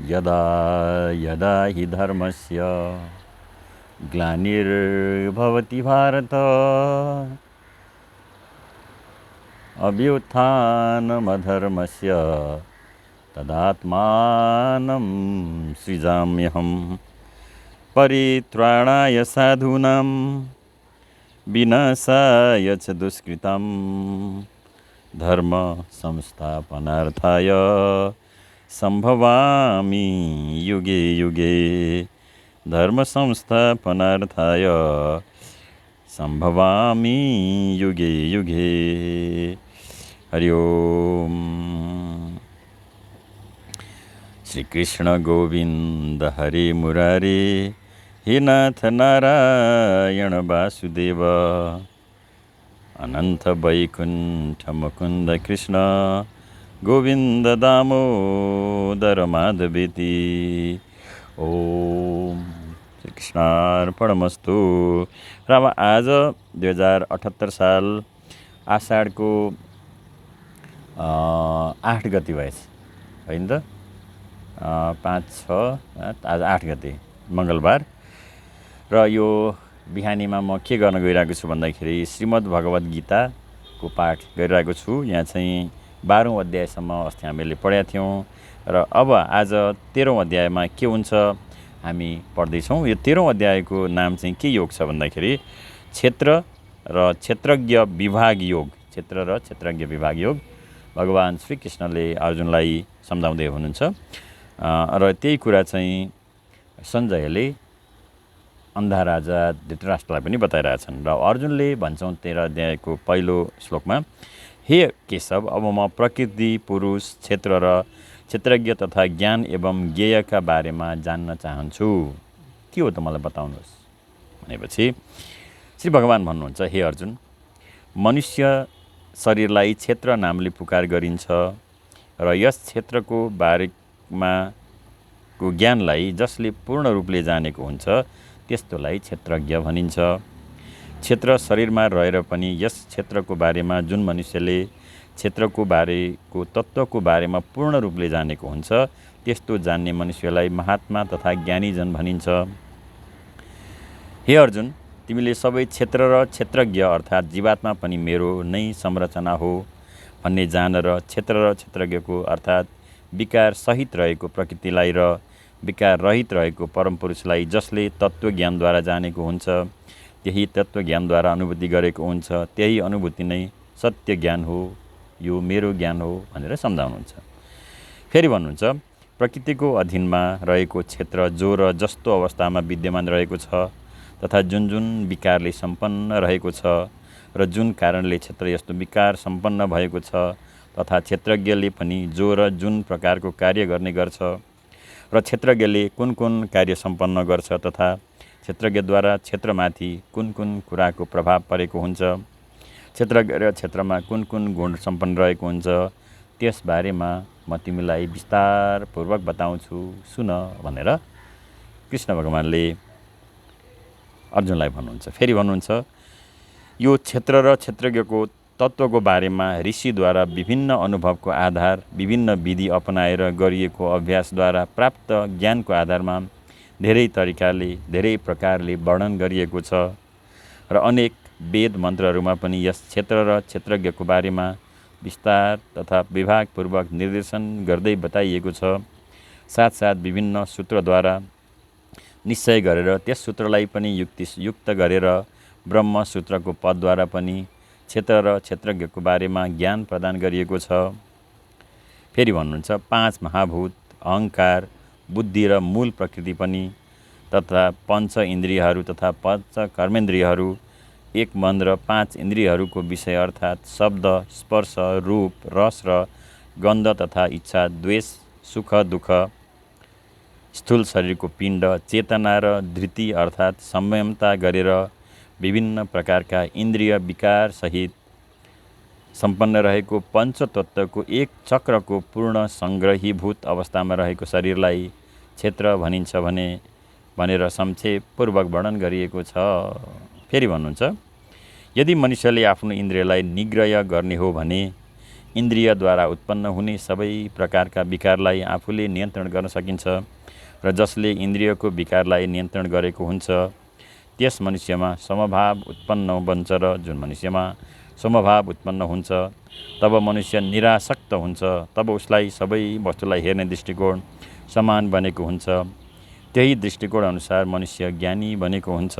यदा यदा हि धर्मस्य ग्लानिर्भवति भारत अभ्युत्थानमधर्मस्य तदात्मानं सृजाम्यहम् परित्राणाय साधूनां विनाशाय च दुष्कृतां धर्म संस्थापनार्थाय संभवामि युगे युगे धर्म संस्थापनार्थाय संभवामि युगे युगे। हरि ओम। श्री कृष्ण गोविंद हरे मुरारे हे नाथ नारायण वासुदेव अनंत वैकुंठ मुकुंद कृष्ण गोविंद दामोदर माधवेति। ओम श्री कृष्णार्पणमस्तु। र अब आज 2078 साल आषाढको 8 गते भएछ होइन त, 5, 6 आज 8 गते मङ्गलबार। र यो बिहानीमा म के गर्न गइरहेको छु भन्दाखेरि श्रीमद् भगवत गीताको पाठ गरिरहेको छु। यहाँ चाहिँ 12औं अध्यायसम्म अस्ति हामीले पढेका थियौँ र अब आज 13औं अध्यायमा के हुन्छ हामी पढ्दैछौँ। यो 13औं अध्यायको नाम चाहिँ के योग छ भन्दाखेरि क्षेत्र र क्षेत्रज्ञ विभाग योग। क्षेत्र र क्षेत्रज्ञ विभाग योग भगवान् श्री कृष्णले अर्जुनलाई सम्झाउँदै हुनुहुन्छ र त्यही कुरा चाहिँ सञ्जयले अन्धा राजा धृतराष्ट्रलाई पनि बताइरहेछन्। र अर्जुनले भन्छौँ 13 अध्यायको पहिलो श्लोकमा, हे केशव, अब म प्रकृति, पुरुष, क्षेत्र र क्षेत्रज्ञ तथा ज्ञान एवं ज्ञेयका बारेमा जान्न चाहन्छु। के हो त मलाई बताउनुहोस् भनेपछि श्री भगवान् भन्नुहुन्छ, हे अर्जुन, मनुष्य शरीरलाई क्षेत्र नामले पुकार गरिन्छ र यस क्षेत्रको बारेमा को ज्ञानलाई जसले पूर्ण रूपले जानेको हुन्छ त्यस्तोलाई क्षेत्रज्ञ भनिन्छ। क्षेत्र शरीरमा रहेर पनि यस क्षेत्रको बारेमा जुन मनुष्यले क्षेत्रको बारेको तत्त्वको बारेमा पूर्ण रूपले जानेको हुन्छ त्यस्तो जान्ने मनुष्यलाई महात्मा तथा ज्ञानीजन भनिन्छ। हे अर्जुन, तिमीले सबै क्षेत्र र क्षेत्रज्ञ अर्थात् जीवात्मा पनि मेरो नै संरचना हो भन्ने जान र क्षेत्र र क्षेत्रज्ञको अर्थात् विकार सहित रहेको प्रकृतिलाई र विकार रहित रहेको परमपुरुषलाई जसले तत्त्वज्ञानद्वारा जानेको हुन्छ त्यही तत्त्वज्ञानद्वारा अनुभूति गरेको हुन्छ, त्यही अनुभूति नै सत्य ज्ञान हो, यो मेरो ज्ञान हो भनेर सम्झाउनुहुन्छ। फेरि भन्नुहुन्छ, प्रकृतिको अधीनमा रहेको क्षेत्र जो र जस्तो अवस्थामा विद्यमान रहेको छ तथा जुन जुन विकारले सम्पन्न रहेको छ र जुन कारणले क्षेत्र यस्तो विकार सम्पन्न भएको छ तथा क्षेत्रज्ञले पनि जो र जुन प्रकारको कार्य गर्ने गर्छ र क्षेत्रज्ञले कुन कुन कार्य सम्पन्न गर्छ तथा क्षेत्रज्ञद्वारा क्षेत्रमाथि कुन कुन कुराको प्रभाव परेको हुन्छ, क्षेत्रज्ञ र क्षेत्रमा कुन कुन गुण सम्पन्न रहेको हुन्छ त्यसबारेमा म तिमीलाई विस्तारपूर्वक बताउँछु, सुन भनेर कृष्ण भगवान्ले अर्जुनलाई भन्नुहुन्छ। फेरि भन्नुहुन्छ, यो क्षेत्र र क्षेत्रज्ञको तत्त्वको बारेमा ऋषिद्वारा विभिन्न अनुभवको आधार विभिन्न विधि अपनाएर गरिएको अभ्यासद्वारा प्राप्त ज्ञानको आधारमा धेरै तरिकाले धेरै प्रकारले वर्णन गरिएको छ र अनेक वेद मन्त्रहरूमा पनि यस क्षेत्र र क्षेत्रज्ञको बारेमा विस्तार तथा विभागपूर्वक निर्देशन गर्दै बताइएको छ। साथसाथ विभिन्न सूत्रद्वारा निश्चय गरेर त्यस सूत्रलाई पनि युक्त गरेर ब्रह्म सूत्रको पदद्वारा पनि क्षेत्र र क्षेत्रज्ञको बारेमा ज्ञान प्रदान गरिएको छ। फेरि भन्नुहुन्छ, 5 महाभूत, अहङ्कार, बुद्धि र मूल प्रकृति पनि तथा 5 इन्द्रियहरू तथा 5 कर्मेन्द्रियहरू, 1 मन र 5 इन्द्रियहरूको विषय अर्थात् शब्द, स्पर्श, रूप, रस र गन्ध तथा इच्छा, द्वेष, सुख, दुःख, स्थूल शरीरको पिण्ड, चेतना र धृति अर्थात् संयमता गरेर विभिन्न प्रकारका इन्द्रिय विकार सहित सम्पन्न रहेको पञ्चतत्त्वको एक चक्रको पूर्ण संग्रहीभूत अवस्थामा रहेको शरीरलाई क्षेत्र भनिन्छ भनेर संक्षेपपूर्वक वर्णन गरिएको छ। फेरि भन्नुहुन्छ, यदि मनुष्यले आफ्नो इन्द्रियलाई निग्रह गर्ने हो भने इन्द्रियद्वारा उत्पन्न हुने सबै प्रकारका विकारलाई आफूले नियन्त्रण गर्न सकिन्छ र जसले इन्द्रियको विकारलाई नियन्त्रण गरेको हुन्छ त्यस मनुष्यमा समभाव उत्पन्न बन्छ र जुन मनुष्यमा समभाव उत्पन्न हुन्छ तब मनुष्य निरासक्त हुन्छ। तब उसलाई सबै वस्तुलाई हेर्ने दृष्टिकोण समान बनेको हुन्छ। त्यही दृष्टिकोण अनुसार मनुष्य ज्ञानी बनेको हुन्छ।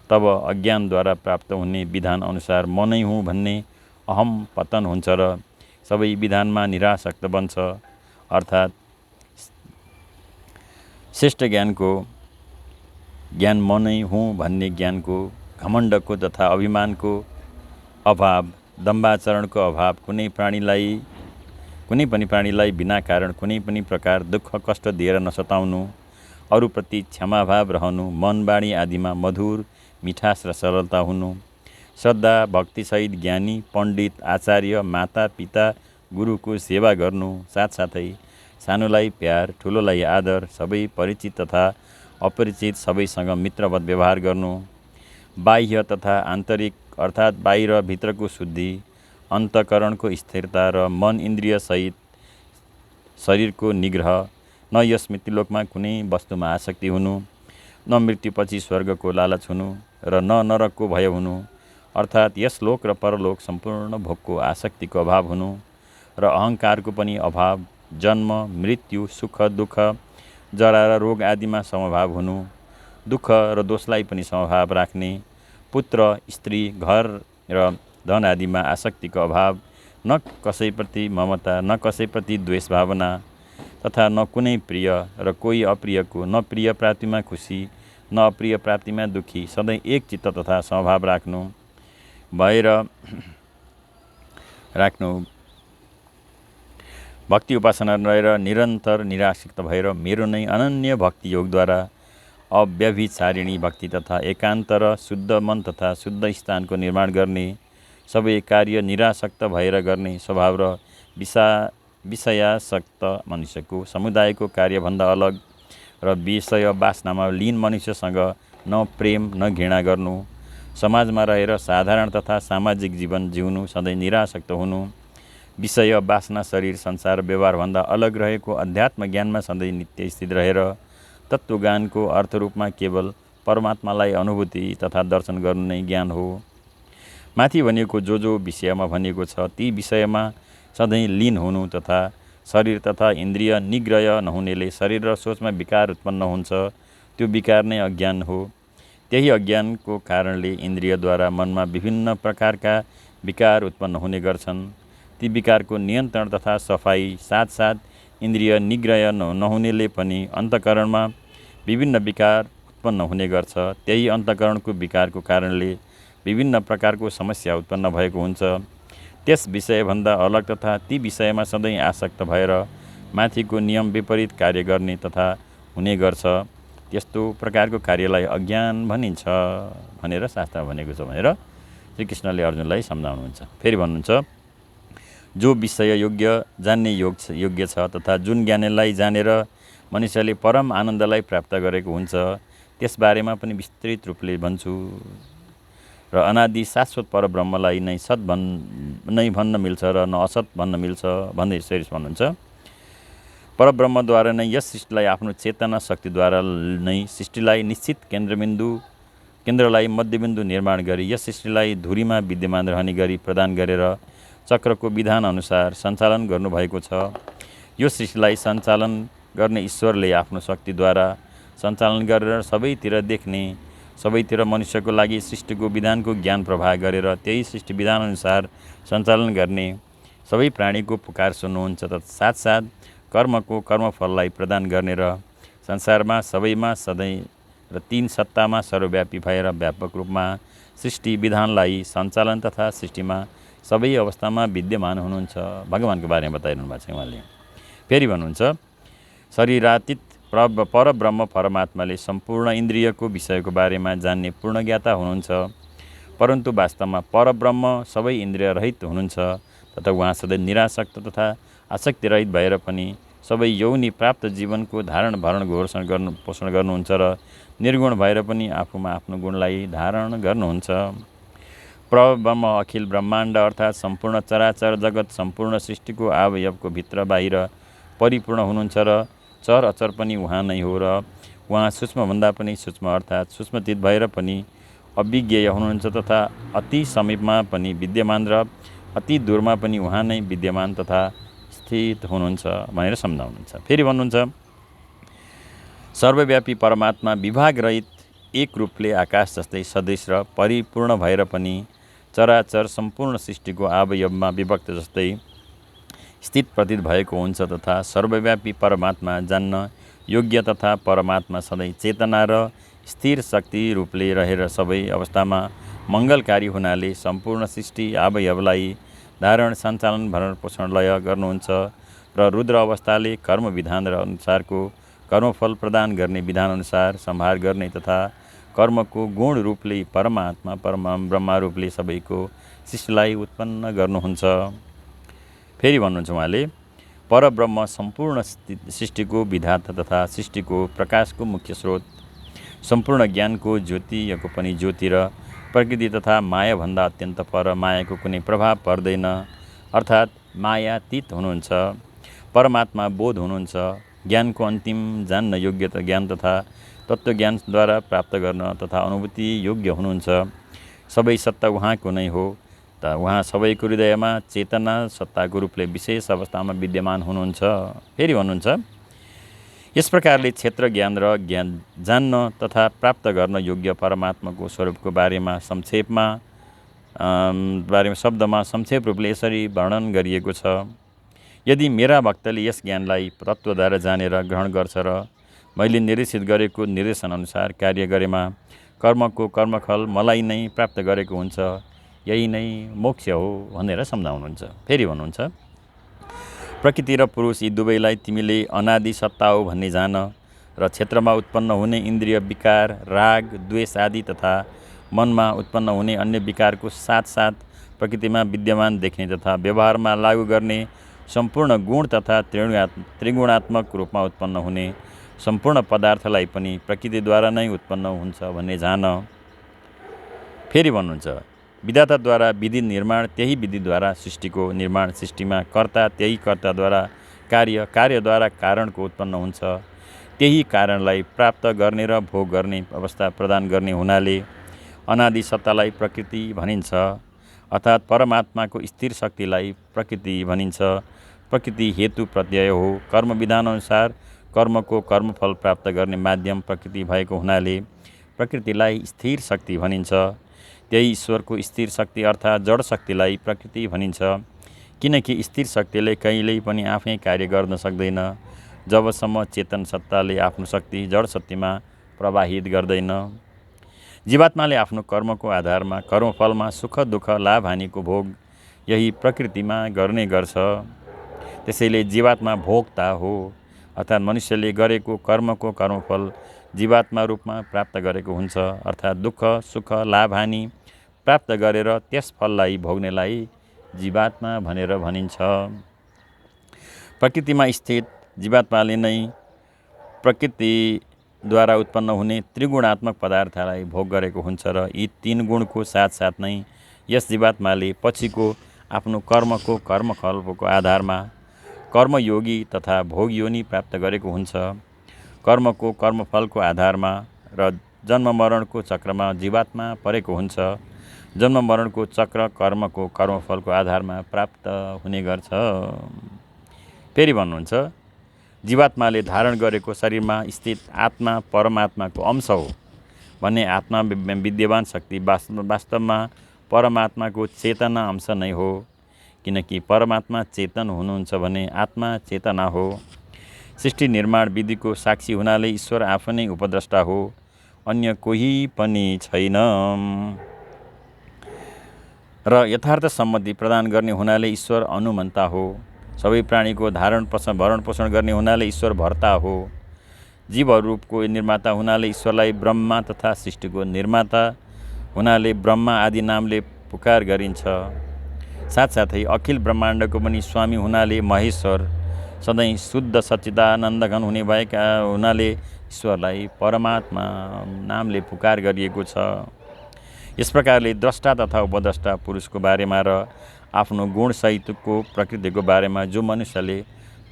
तब अज्ञानद्वारा प्राप्त हुने विधान अनुसार म नै हुँ भन्ने अहम पतन हुन्छ र सबै विधानमा निरासक्त बन्छ। अर्थात् श्रेष्ठ ज्ञान म नै हुँ भन्ने ज्ञानको, घमण्डको तथा अभिमानको अभाव, दम्बाचरणको अभाव, कुनै पनि प्राणीलाई बिना कारण कुनै पनि प्रकार दुःख कष्ट दिएर नसताउनु, अरूप्रति क्षमाभाव रहनु, मन बाणी आदिमा मधुर मिठास र सरलता हुनु, श्रद्धा भक्तिसहित ज्ञानी पण्डित आचार्य माता पिता गुरुको सेवा गर्नु, साथसाथै सानोलाई प्यार ठुलोलाई आदर, सबै परिचित तथा अपरिचित सबैसँग मित्रवत व्यवहार गर्नु, बाह्य तथा आन्तरिक अर्थात् बाहिर भित्रको शुद्धि, अन्तःकरणको स्थिरता र मन इन्द्रिय सहित शरीरको निग्रह, न यस मृत्युलोकमा कुनै वस्तुमा आसक्ति हुनु, न मृत्युपछि स्वर्गको लालच हुनु र न नरकको भय हुनु, अर्थात् यस लोक र परलोक सम्पूर्ण भोगको आसक्तिको अभाव हुनु र अहङ्कारको पनि अभाव, जन्म मृत्यु सुख दुःख जरा र रोग आदिमा समभाव हुनु, दुःख र दोषलाई पनि समभाव राख्ने, पुत्र स्त्री घर र धन आदिमा आसक्तिको अभाव, न कसैप्रति ममता, न कसैप्रति द्वेष भावना तथा न कुनै प्रिय र कोही अप्रियको, न प्रिय प्राप्तिमा खुसी न अप्रिय प्राप्तिमा दुखी, सधैँ एक चित्त तथा समभाव राख्नु, भक्ति उपासना रहेर निरन्तर निरासक्त भएर मेरो नै अनन्य भक्ति योगद्वारा अव्यभिचारिणी भक्ति तथा एकान्त र शुद्ध मन तथा शुद्ध स्थानको निर्माण गर्ने, सबै कार्य निरासक्त भएर गर्ने स्वभाव र विषयासक्त मनुष्यको समुदायको कार्यभन्दा अलग र विषय वासनामा लीन मनुष्यसँग न प्रेम न घृणा गर्नु, समाजमा रहेर साधारण तथा सामाजिक जीवन जिउनु, सधैँ निरासक्त हुनु, विषय वासना शरीर संसार व्यवहारभन्दा अलग रहेको अध्यात्म ज्ञानमा सधैँ नित्य स्थित रहेर तत्त्वज्ञानको अर्थरूपमा केवल परमात्मालाई अनुभूति तथा दर्शन गर्नु नै ज्ञान हो। माथि भनिएको जो विषयमा भनिएको छ ती विषयमा सधैँ लीन हुनु तथा शरीर तथा इन्द्रिय निग्रह नहुनेले शरीर र सोचमा विकार उत्पन्न हुन्छ, त्यो विकार नै अज्ञान हो। त्यही अज्ञानको कारणले इन्द्रियद्वारा मनमा विभिन्न प्रकारका विकार उत्पन्न हुने गर्छन्। ती विकारको नियन्त्रण तथा सफाई साथसाथ इन्द्रिय निग्रह नहुनेले पनि अन्तःकरणमा विभिन्न विकार उत्पन्न हुने गर्छ। त्यही अन्तःकरणको विकारको कारणले विभिन्न प्रकारको समस्या उत्पन्न भएको हुन्छ। त्यस विषयभन्दा अलग तथा ती विषयमा सधैँ आसक्त भएर माथिको नियम विपरीत कार्य गर्ने तथा हुने गर्छ। त्यस्तो प्रकारको कार्यलाई अज्ञान भनिन्छ भनेर शास्त्रमा भनेको छ भनेर श्रीकृष्णले अर्जुनलाई सम्झाउनुहुन्छ। फेरि भन्नुहुन्छ, जो विषय जान्ने योग्य छ तथा जुन ज्ञानलाई जानेर मनुष्यले परम आनन्दलाई प्राप्त गरेको हुन्छ त्यसबारेमा पनि विस्तृत रूपले भन्छु र अनादि शाश्वत परब्रह्मलाई नै सत नै भन्न मिल्छ र न असत भन्न मिल्छ भन्दै यसरी भन्नुहुन्छ। परब्रह्मद्वारा नै यस सृष्टिलाई आफ्नो चेतना शक्तिद्वारा नै सृष्टिलाई निश्चित केन्द्रलाई मध्यबिन्दु निर्माण गरी यस सृष्टिलाई धुरीमा विद्यमान रहने गरी प्रदान गरेर चक्रको विधान अनुसार सञ्चालन गर्नुभएको छ। यो सृष्टिलाई सञ्चालन गर्ने ईश्वरले आफ्नो शक्तिद्वारा सञ्चालन गरेर सबैतिर देख्ने, सबैतिर मनुष्यको लागि सृष्टिको विधानको ज्ञान प्रवाह गरेर त्यही सृष्टि विधान अनुसार सञ्चालन गर्ने, सबै प्राणीको पुकार सुन्नुहुन्छ तथा साथसाथ कर्मको कर्मफललाई प्रदान गर्ने र संसारमा सबैमा सधैँ र तीन सत्तामा सर्वव्यापी भएर व्यापक रूपमा सृष्टि विधानलाई सञ्चालन तथा सृष्टिमा सबै अवस्थामा विद्यमान हुनुहुन्छ भगवानको बारेमा बताइरहनु भएको छ उहाँले। फेरि भन्नुहुन्छ, शरीरातीत परब्रह्म परमात्माले सम्पूर्ण इन्द्रियको विषयको बारेमा जान्ने पूर्ण ज्ञाता हुनुहुन्छ, परन्तु वास्तवमा परब्रह्म सबै इन्द्रिय रहित हुनुहुन्छ तथा उहाँ सधैँ निरासक्त तथा आसक्ति रहित भएर पनि सबै यौनी प्राप्त जीवनको धारण भरण पोषण गर्नुहुन्छ र निर्गुण भएर पनि आफूमा आफ्नो गुणलाई धारण गर्नुहुन्छ। परब्रह्म अखिल ब्रह्माण्ड अर्थात् सम्पूर्ण चराचर जगत सम्पूर्ण सृष्टिको अवयवको भित्र बाहिर परिपूर्ण हुनुहुन्छ र चर अचर पनि उहाँ नै हो र उहाँ सूक्ष्मभन्दा पनि सूक्ष्म अर्थात् सूक्ष्मतीत भएर पनि अविज्ञेय हुनुहुन्छ तथा अति समीपमा पनि विद्यमान र अति दूरमा पनि उहाँ नै विद्यमान तथा स्थित हुनुहुन्छ भनेर सम्झाउनुहुन्छ। फेरि भन्नुहुन्छ सर्वव्यापी परमात्मा विभागरहित एक रूपले आकाश जस्तै सदृश र परिपूर्ण भएर पनि चराचर सम्पूर्ण सृष्टिको अवयवमा विभक्त जस्तै स्थित प्रतीत भएको हुन्छ तथा सर्वव्यापी परमात्मा जान्न योग्य तथा परमात्मा सधैँ चेतना र स्थिर शक्ति रूपले रहेर सबै अवस्थामा मङ्गलकारी हुनाले सम्पूर्ण सृष्टि अवयवलाई धारण सञ्चालन भरण पोषण लय गर्नुहुन्छ र रुद्र अवस्थाले कर्म विधान र अनुसारको कर्मफल प्रदान गर्ने विधानअनुसार सम्हार गर्ने तथा कर्मको गुण रूपले परमात्मा ब्रह्मा रूपले सबैको सृष्टिलाई उत्पन्न गर्नुहुन्छ। फेरि भन्नुहुन्छ उहाँले परब्रह्म सम्पूर्ण सृष्टिको विधाता तथा सृष्टिको प्रकाशको मुख्य स्रोत सम्पूर्ण ज्ञानको ज्योति यको पनि ज्योति र प्रकृति तथा मायाभन्दा अत्यन्त पर मायाको कुनै प्रभाव पर्दैन अर्थात् मायातीत हुनुहुन्छ। परमात्मा बोध हुनुहुन्छ। ज्ञानको अन्तिम जान्न योग्य ज्ञान तथा तत्त्वज्ञानद्वारा प्राप्त गर्न तथा अनुभूति योग्य हुनुहुन्छ। सबै सत्ता उहाँको नै हो त उहाँ सबैको हृदयमा चेतना सत्ताको रूपले विशेष अवस्थामा विद्यमान हुनुहुन्छ। फेरि भन्नुहुन्छ यस प्रकारले क्षेत्र ज्ञान र ज्ञान जान्न तथा प्राप्त गर्न योग्य परमात्माको स्वरूपको बारेमा शब्दमा संक्षेप रूपले यसरी वर्णन गरिएको छ। यदि मेरा भक्तले यस ज्ञानलाई तत्त्वद्वारा जानेर ग्रहण गर्छ र मैले निर्देशित गरेको निर्देशन अनुसार कार्य गरेमा कर्मको कर्मफल मलाई नै प्राप्त गरेको हुन्छ, यही नै मोक्ष हो भनेर सम्झाउनुहुन्छ। फेरि भन्नुहुन्छ प्रकृति र पुरुष यी दुवैलाई तिमीले अनादि सत्ता हो भन्ने जान र क्षेत्रमा उत्पन्न हुने इन्द्रिय विकार राग द्वेष आदि तथा मनमा उत्पन्न हुने अन्य विकारको साथसाथ प्रकृतिमा विद्यमान देख्ने तथा व्यवहारमा लागू गर्ने सम्पूर्ण गुण तथा त्रिगुणात्मक रूपमा उत्पन्न हुने सम्पूर्ण पदार्थलाई पनि प्रकृतिद्वारा नै उत्पन्न हुन्छ भन्ने जान। फेरि भन्नुहुन्छ विधाताद्वारा विधि निर्माण त्यही विधिद्वारा सृष्टिको निर्माण सृष्टिमा कर्ता त्यही कर्ताद्वारा कार्यद्वारा कारणको उत्पन्न हुन्छ त्यही कारणलाई प्राप्त गर्ने र भोग गर्ने अवस्था प्रदान गर्ने हुनाले अनादि सत्तालाई प्रकृति भनिन्छ अर्थात् परमात्माको स्थिर शक्तिलाई प्रकृति भनिन्छ। प्रकृति हेतु प्रत्यय हो। कर्म विधानअनुसार कर्मको कर्मफल प्राप्त गर्ने माध्यम प्रकृति भएको हुनाले प्रकृतिलाई स्थिर शक्ति भनिन्छ। त्यही ईश्वरको स्थिर शक्ति अर्थात् जड शक्तिलाई प्रकृति भनिन्छ किनकि स्थिर शक्तिले कहिल्यै पनि आफै कार्य गर्न सक्दैन जबसम्म चेतन सत्ताले आफ्नो शक्ति जड शक्तिमा प्रवाहित गर्दैन। जीवात्माले आफ्नो कर्मको आधारमा कर्मफलमा सुख दुःख लाभ हानिको भोग यही प्रकृतिमा गर्ने गर्छ। त्यसैले जीवात्मा भोक्ता हो अर्थात् मनुष्यले गरेको कर्मको कर्मफल जीवात्मा रूपमा प्राप्त गरेको हुन्छ अर्थात् दुःख सुख लाभ हानि प्राप्त गरेर त्यस फललाई भोग्नेलाई जीवात्मा भनेर भनिन्छ। प्रकृतिमा स्थित जीवात्माले नै प्रकृतिद्वारा उत्पन्न हुने त्रिगुणात्मक पदार्थलाई भोग गरेको हुन्छ र यी तीन गुणको साथसाथ नै यस जीवात्माले पछिको आफ्नो कर्मको कर्मफलको आधारमा कर्मयोगी तथा भोगयोनि प्राप्त गरेको हुन्छ। कर्मको कर्मफलको आधारमा र जन्म मरणको चक्रमा जीवात्मा परेको हुन्छ। जन्म मरणको चक्र कर्मको कर्मफलको आधारमा प्राप्त हुने गर्छ। फेरि भन्नुहुन्छ जीवात्माले धारण गरेको शरीरमा स्थित आत्मा परमात्माको अंश हो भन्ने आत्मा विद्यमान शक्ति वास्तवमा परमात्माको चेतना अंश नै हो किनकि परमात्मा चेतन हुनुहुन्छ भने आत्मा चेतना हो। सृष्टि निर्माण विधिको साक्षी हुनाले ईश्वर आफै नै उपद्रष्टा हो अन्य कोही पनि छैन र यथार्थ सम्मति प्रदान गर्ने हुनाले ईश्वर अनुमन्ता हो। सबै प्राणीको भरण पोषण गर्ने हुनाले ईश्वर भर्ता हो। जीवरूपको निर्माता हुनाले ईश्वरलाई ब्रह्मा तथा सृष्टिको निर्माता हुनाले ब्रह्मा आदि नामले पुकार गरिन्छ। साथसाथै अखिल ब्रह्माण्डको पनि स्वामी हुनाले महेश्वर सधैँ शुद्ध सच्चिदानन्दघन हुने भएका हुनाले ईश्वरलाई परमात्मा नामले पुकार गरिएको छ। यस प्रकारले द्रष्टा तथा उपद्रष्टा पुरुषको बारेमा र आफ्नो गुणसहितको प्रकृतिको बारेमा जो मनुष्यले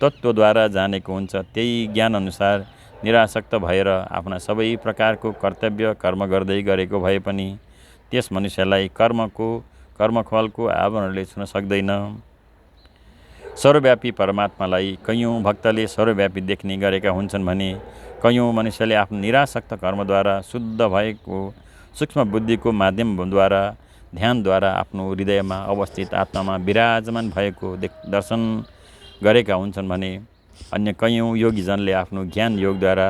तत्त्वद्वारा जानेको हुन्छ त्यही ज्ञानअनुसार निरासक्त भएर आफ्ना सबै प्रकारको कर्तव्य कर्म गर्दै गरेको भए पनि त्यस मनुष्यलाई कर्मफलको आवरणले छुन सक्दैन। सर्वव्यापी परमात्मालाई कैयौँ भक्तले सर्वव्यापी देख्ने गरेका हुन्छन् भने कैयौँ मनुष्यले आफ्नो निरासक्त कर्मद्वारा शुद्ध भएको सूक्ष्म बुद्धिको माध्यमद्वारा ध्यानद्वारा आफ्नो हृदयमा अवस्थित आत्मामा विराजमान भएको दर्शन गरेका हुन्छन् भने अन्य कैयौँ योगीजनले आफ्नो ज्ञान योगद्वारा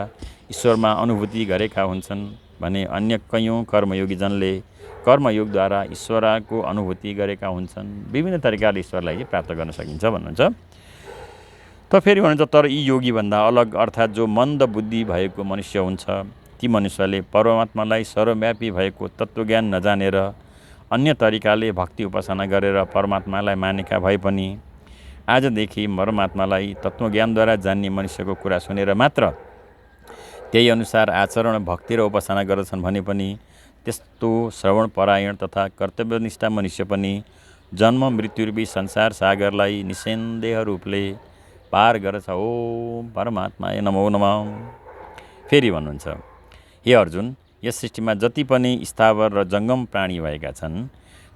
ईश्वरमा अनुभूति गरेका हुन्छन् भने अन्य कैयौँ कर्मयोगीजनले कर्मयोगद्वारा ईश्वरको अनुभूति गरेका हुन्छन्। विभिन्न तरिकाले ईश्वरलाई प्राप्त गर्न सकिन्छ भन्नुहुन्छ। त फेरि भन्नुहुन्छ तर यी योगीभन्दा अलग अर्थात् जो मन्द बुद्धि भएको मनुष्य हुन्छ ती मनुष्यले परमात्मालाई सर्वव्यापी भएको तत्त्वज्ञान नजानेर अन्य तरिकाले भक्ति उपासना गरेर परमात्मालाई मानेका भए पनि आजदेखि परमात्मालाई तत्त्वज्ञानद्वारा जान्ने मनुष्यको कुरा सुनेर मात्र त्यही अनुसार आचरण भक्ति र उपासना गर्दछन् भने पनि त्यस्तो श्रवणपरायण तथा कर्तव्यनिष्ठ मनुष्य पनि जन्म मृत्युरूपी संसार सागरलाई निसन्देह रूपले पार गर्छ। ओम परमात्माय नमो नमः। फेरि भन्नुहुन्छ हे अर्जुन यस सृष्टिमा जति पनि स्थावर र जङ्गम प्राणी भएका छन्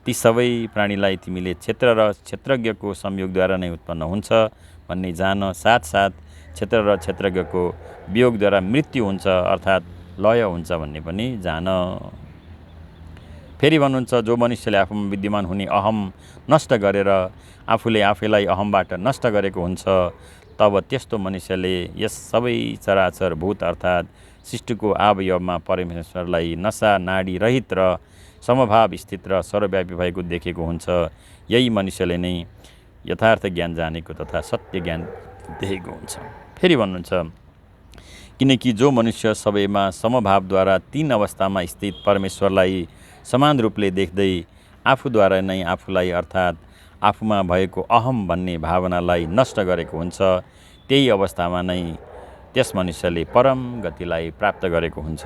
ती सबै प्राणीलाई तिमीले क्षेत्र र क्षेत्रज्ञको संयोगद्वारा नै उत्पन्न हुन्छ भन्ने जान। साथसाथ क्षेत्र र क्षेत्रज्ञको वियोगद्वारा मृत्यु हुन्छ अर्थात् लय हुन्छ भन्ने पनि जान। फेरि भन्नुहुन्छ जो मनुष्यले आफूमा विद्यमान हुने अहम नष्ट गरेर आफूले आफैलाई अहमबाट नष्ट गरेको हुन्छ तब त्यस्तो मनुष्यले यस सबै चराचर भूत अर्थात् सृष्टिको अवयवमा परमेश्वरलाई नसा नाडी रहित र समभाव स्थित र सर्वव्यापी भएको देखेको हुन्छ। यही मनुष्यले नै यथार्थ ज्ञान जानेको तथा सत्य ज्ञान देखेको हुन्छ। फेरि भन्नुहुन्छ किनकि जो मनुष्य सबैमा समभावद्वारा तीन अवस्थामा स्थित परमेश्वरलाई समान रूपले देख्दै आफूद्वारा नै आफूलाई अर्थात् आफूमा भएको अहम भन्ने भावनालाई नष्ट गरेको हुन्छ त्यही अवस्थामा नै त्यस मनुष्यले परम गतिलाई प्राप्त गरेको हुन्छ।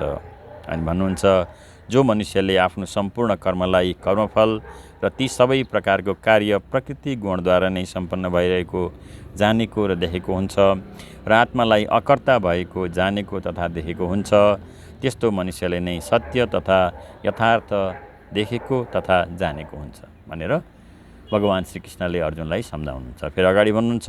अनि भन्नुहुन्छ जो मनुष्यले आफ्नो सम्पूर्ण कर्मलाई कर्मफल र ती सबै प्रकारको कार्य प्रकृति गुणद्वारा नै सम्पन्न भइरहेको जानेको र देखेको हुन्छ र आत्मालाई अकर्ता भएको जानेको तथा देखेको हुन्छ त्यस्तो मनुष्यले नै सत्य तथा यथार्थ देखेको तथा जानेको हुन्छ भनेर भगवान् श्रीकृष्णले अर्जुनलाई सम्झाउनुहुन्छ। फेरि अगाडि भन्नुहुन्छ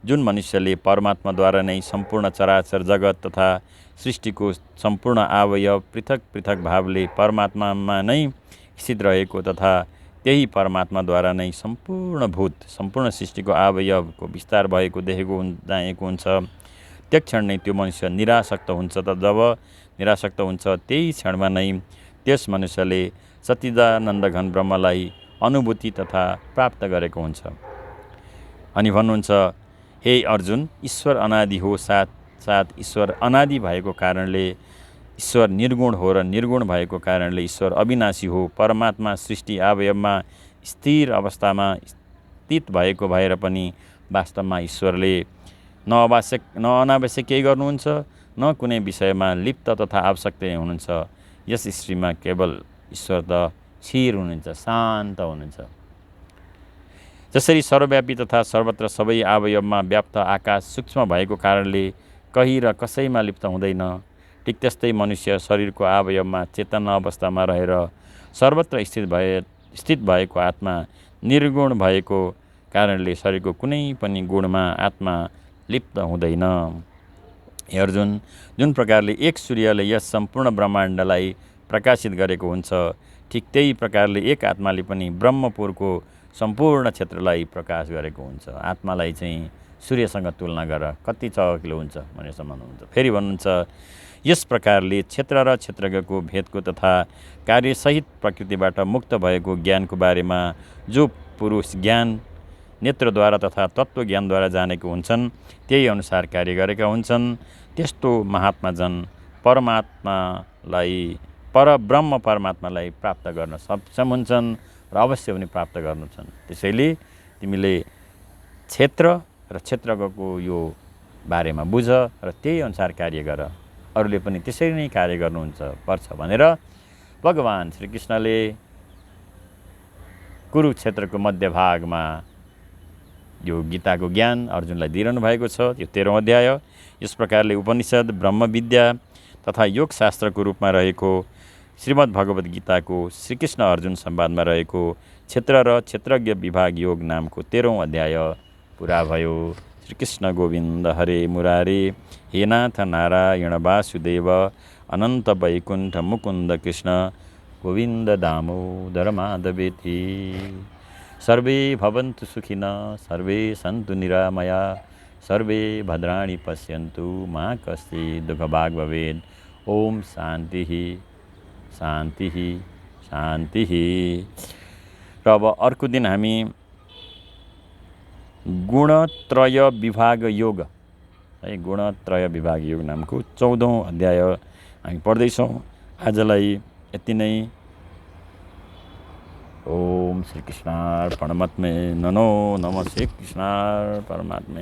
जुन मनुष्यले परमात्माद्वारा नै सम्पूर्ण चराचर जगत तथा सृष्टिको सम्पूर्ण अवयव पृथक पृथक भावले परमात्मामा नै स्थित रहेको तथा त्यही परमात्माद्वारा नै सम्पूर्ण भूत सम्पूर्ण सृष्टिको अवयवको विस्तार भएको देखेको जानेको हुन्छ त्यस क्षण नै त्यो मनुष्य निरासक्त हुन्छ। त जब निरासक्त हुन्छ त्यही क्षणमा नै त्यस मनुष्यले सच्चिदानन्द घन ब्रह्मलाई अनुभूति तथा प्राप्त गरेको हुन्छ। अनि भन्नुहुन्छ हे अर्जुन ईश्वर अनादि हो साथ ईश्वर अनादि भएको कारणले ईश्वर निर्गुण हो र निर्गुण भएको कारणले ईश्वर अविनाशी हो। परमात्मा सृष्टि अवयवमा स्थिर अवस्थामा स्थित भएको भएर पनि वास्तवमा ईश्वरले न अनावश्यक केही गर्नुहुन्छ न कुनै विषयमा लिप्त तथा आवश्यक हुनुहुन्छ। यस सृष्टिमा केवल ईश्वर त स्थिर हुनुहुन्छ शान्त हुनुहुन्छ। जसरी सर्वव्यापी तथा सर्वत्र सबै अवयवमा व्याप्त आकाश सूक्ष्म भएको कारणले कहीँ र कसैमा लिप्त हुँदैन ठिक त्यस्तै मनुष्य शरीरको अवयवमा चेतना अवस्थामा रहेर सर्वत्र स्थित भएको आत्मा निर्गुण भएको कारणले शरीरको कुनै पनि गुणमा आत्मा लिप्त हुँदैन। हे अर्जुन जुन प्रकारले एक सूर्यले यस सम्पूर्ण ब्रह्माण्डलाई प्रकाशित गरेको हुन्छ ठिक त्यही प्रकारले एक आत्माले पनि ब्रह्मपुरको सम्पूर्ण क्षेत्रलाई प्रकाश गरेको हुन्छ। आत्मालाई चाहिँ सूर्यसँग तुलना गरेर कति चहकिलो हुन्छ भनेर सम्झाउनुहुन्छ। फेरि भन्नुहुन्छ यस प्रकारले क्षेत्र र क्षेत्रज्ञको भेदको तथा कार्यसहित प्रकृतिबाट मुक्त भएको ज्ञानको बारेमा जो पुरुष ज्ञान नेत्रद्वारा तथा तत्त्वज्ञानद्वारा जानेको हुन्छन् त्यही अनुसार कार्य गरेका हुन्छन् त्यस्तो महात्माजन परब्रह्म परमात्मालाई प्राप्त गर्न सक्षम हुन्छन् र अवश्य पनि प्राप्त गर्छन्। त्यसैले तिमीले क्षेत्र र क्षेत्रको यो बारेमा बुझ र त्यही अनुसार कार्य गर अरूले पनि त्यसरी नै कार्य गर्नुहुन्छ पर्छ भनेर भगवान श्रीकृष्णले कुरुक्षेत्रको मध्यभागमा यो गीताको ज्ञान अर्जुनलाई दिइरहनु भएको छ। यो 13औं अध्याय। यस प्रकारले उपनिषद, ब्रह्मविद्या तथा योगशास्त्रको रूपमा रहेको श्रीमद् भगवद् गीताको श्रीकृष्ण अर्जुन संवादमा रहेको क्षेत्र र क्षेत्रज्ञ विभाग योग नामको 13औं अध्याय पुरा भयो। श्रीकृष्ण गोविन्द हरे मुरारे, हे नाथ नारायण वासुदेव, अनन्त वैकुण्ठ मुकुन्द कृष्ण गोविन्द दामोदर माधवेति। सर्वे भवन्तु सुखिनः, सर्वे सन्तु निरामया, सर्वे भद्राणि पश्यन्तु मा कश्चित् दुःखभाग् भवेत्। ओम शान्तिः शान्तिः शान्तिः। र अब अर्को दिन हामी गुणत्रय विभाग योग है, गुणत्रय विभाग योग नामको 14औं अध्याय हामी पढ्दैछौँ। आजलाई यति नै। ओम श्री कृष्णार्पणमस्तु। नमो नमः श्री कृष्णार्पणमस्तु।